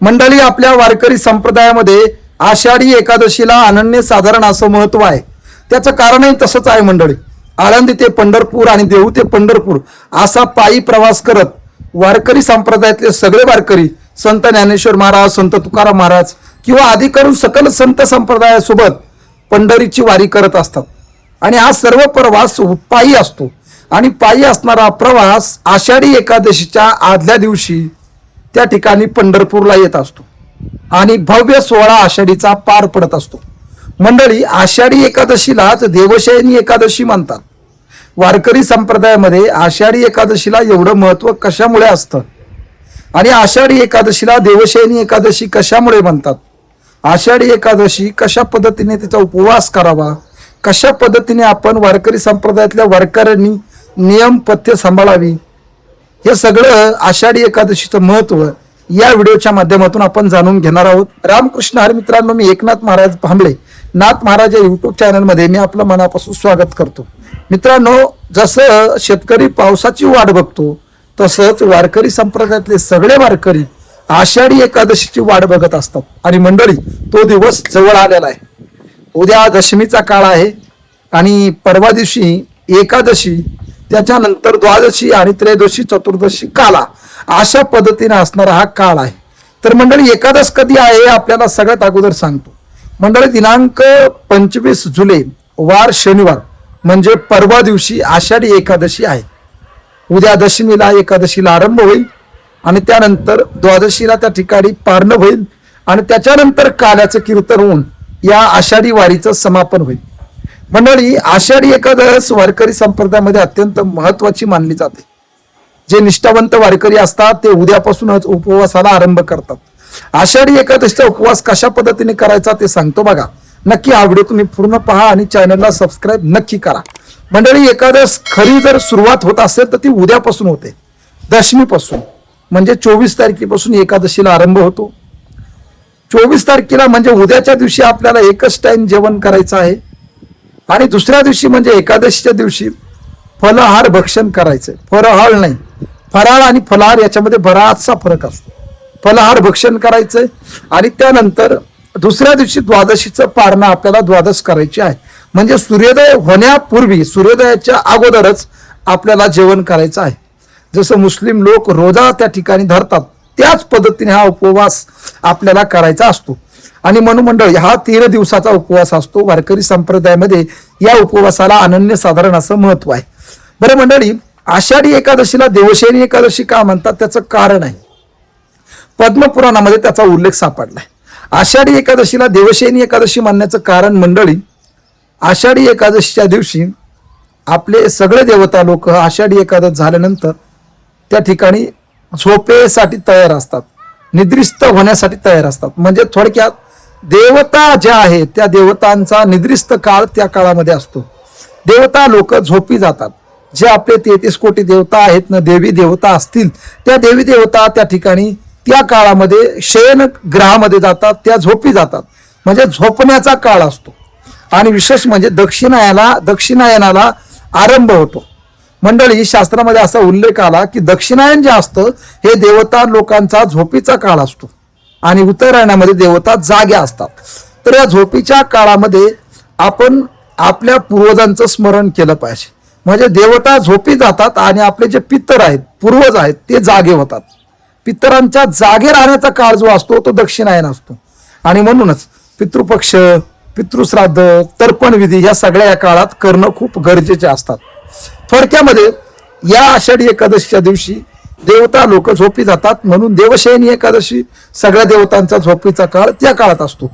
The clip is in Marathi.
मंडळी, आपल्या वारकरी संप्रदायामध्ये आषाढी एकादशीला अनन्यसाधारण असं महत्व आहे. त्याचं कारणही तसंच आहे मंडळी. आळंदी ते पंढरपूर आणि देहू ते पंढरपूर असा पायी प्रवास करत वारकरी संप्रदायातले सगळे वारकरी संत ज्ञानेश्वर महाराज, संत तुकाराम महाराज किंवा आदी करून सकल संत संप्रदायासोबत पंढरीची वारी करत असतात. आणि हा सर्व प्रवास पायी असतो. आणि पायी असणारा प्रवास आषाढी एकादशीच्या आदल्या दिवशी त्या ठिकाणी पंढरपूरला येत असतो आणि भव्य सोहळा आषाढीचा पार पडत असतो. मंडळी, आषाढी एकादशीलाच देवशयनी एकादशी म्हणतात. वारकरी संप्रदायामध्ये आषाढी एकादशीला एवढं महत्व कशामुळे असतं आणि आषाढी एकादशीला देवशयनी एकादशी कशामुळे म्हणतात? आषाढी एकादशी कशा पद्धतीने तिचा उपवास करावा, कशा पद्धतीने आपण वारकरी संप्रदायातल्या वारकऱ्यांनी नियम पथ्य सांभाळावी, हे सगळं आषाढी एकादशीचं महत्व या व्हिडिओच्या माध्यमातून आपण जाणून घेणार आहोत. रामकृष्ण हरी मित्रांनो, मी एकनाथ महाराज भांबळे नाथ महाराज या युट्यूब चॅनलमध्ये मी आपलं मनापासून स्वागत करतो. मित्रांनो, जसं शेतकरी पावसाची वाट बघतो तसंच वारकरी संप्रदायातले सगळे वारकरी आषाढी एकादशीची वाट बघत असतात. आणि मंडळी, तो दिवस जवळ आलेला आहे. उद्या दशमीचा काळ आहे आणि परवा दिवशी एकादशी, त्याच्यानंतर द्वादशी आणि त्रयोदशी, चतुर्दशी काला, अशा पद्धतीने असणारा हा काळ आहे. तर मंडळी, एकादश कधी आहे हे आपल्याला सगळ्यात अगोदर सांगतो. मंडळी, दिनांक 25 जुलै वार शनिवार म्हणजे परवा दिवशी आषाढी एकादशी आहे. उद्या दशमीला एकादशीला आरंभ होईल आणि त्यानंतर द्वादशीला त्या ठिकाणी पारणं होईल आणि त्याच्यानंतर काल्याचं कीर्तन होऊन या आषाढी वारीचं समापन होईल. मंडळी, आषाढी एकादश वारकरी संप्रदायामध्ये अत्यंत महत्वाची मानली जाते. जे निष्ठावंत वारकरी असतात ते उद्यापासूनच उपवासाला आरंभ करतात. आषाढी एकादशीचा उपवास कशा पद्धतीने करायचा ते सांगतो बघा. नक्की हा व्हिडिओ तुम्ही पूर्ण पहा आणि चॅनलला सबस्क्राईब नक्की करा. मंडळी, एकादश खरी जर सुरुवात होत असेल तर ती उद्यापासून होते, दशमीपासून. म्हणजे 24 तारखेपासून एकादशीला आरंभ होतो. 24 तारखेला म्हणजे उद्याच्या दिवशी आपल्याला एकच टाइम जेवण करायचं आहे आणि दुसऱ्या दिवशी म्हणजे एकादशीच्या दिवशी फलाहार भक्षण करायचंय. फराळ नाही, फराळ आणि फलाहार याच्यामध्ये बराचसा फरक असतो. फलाहार भक्षण करायचंय आणि त्यानंतर दुसऱ्या दिवशी द्वादशीचं पारणं आपल्याला द्वादश करायची आहे. म्हणजे सूर्योदय होण्यापूर्वी, सूर्योदयाच्या अगोदरच आपल्याला जेवण करायचं आहे. जसं मुस्लिम लोक रोजा त्या ठिकाणी धरतात त्याच पद्धतीने हा उपवास आपल्याला करायचा असतो. आणि म्हणून मंडळी, हा 13 दिवसाचा उपवास असतो. वारकरी संप्रदायामध्ये या उपवासाला अनन्यसाधारण असं महत्व आहे. बरं मंडळी, आषाढी एकादशीला देवशयनी एकादशी का म्हणतात त्याचं कारण आहे. पद्मपुराणामध्ये त्याचा उल्लेख सापडलाय. आषाढी एकादशीला देवशयनी एकादशी मानण्याचं कारण मंडळी, आषाढी एकादशीच्या दिवशी आपले सगळे देवता लोक आषाढी एकादश झाल्यानंतर त्या ठिकाणी झोपेसाठी तयार असतात, निद्रिस्त होण्यासाठी तयार असतात. म्हणजे थोडक्यात देवता ज्या आहेत त्या देवतांचा निद्रिस्त काळ त्या काळामध्ये असतो. देवता लोक झोपी जातात. जे आपले 33 कोटी देवता आहेत ना, देवी देवता असतील, त्या देवी देवता त्या ठिकाणी त्या काळामध्ये शयन ग्रहामध्ये जातात, त्या झोपी जातात. म्हणजे झोपण्याचा काळ असतो. आणि विशेष म्हणजे दक्षिणायनाला आरंभ होतो. मंडळी, शास्त्रामध्ये असा उल्लेख आला की दक्षिणायन जे असतं हे देवता लोकांचा झोपीचा काळ असतो आणि उत्तरायणामध्ये देवता जाग्या असतात. तर या झोपीच्या काळामध्ये आपण आपल्या पूर्वजांचं स्मरण केलं पाहिजे. म्हणजे देवता झोपी जातात आणि आपले जे पितर आहेत, पूर्वज आहेत, ते जागे होतात. पितरांच्या जागे राहण्याचा काळ जो असतो तो दक्षिणायन असतो. आणि म्हणूनच पितृपक्ष, पितृश्राद्ध, तर्पण विधी या सगळ्या या काळात करणं खूप गरजेचे असतात. थोडक्यामध्ये या आषाढी एकादशीच्या दिवशी देवता लोक झोपी जातात. म्हणून देवशयनी एकादशी, सगळ्या देवतांचा झोपीचा काळ त्या काळात असतो.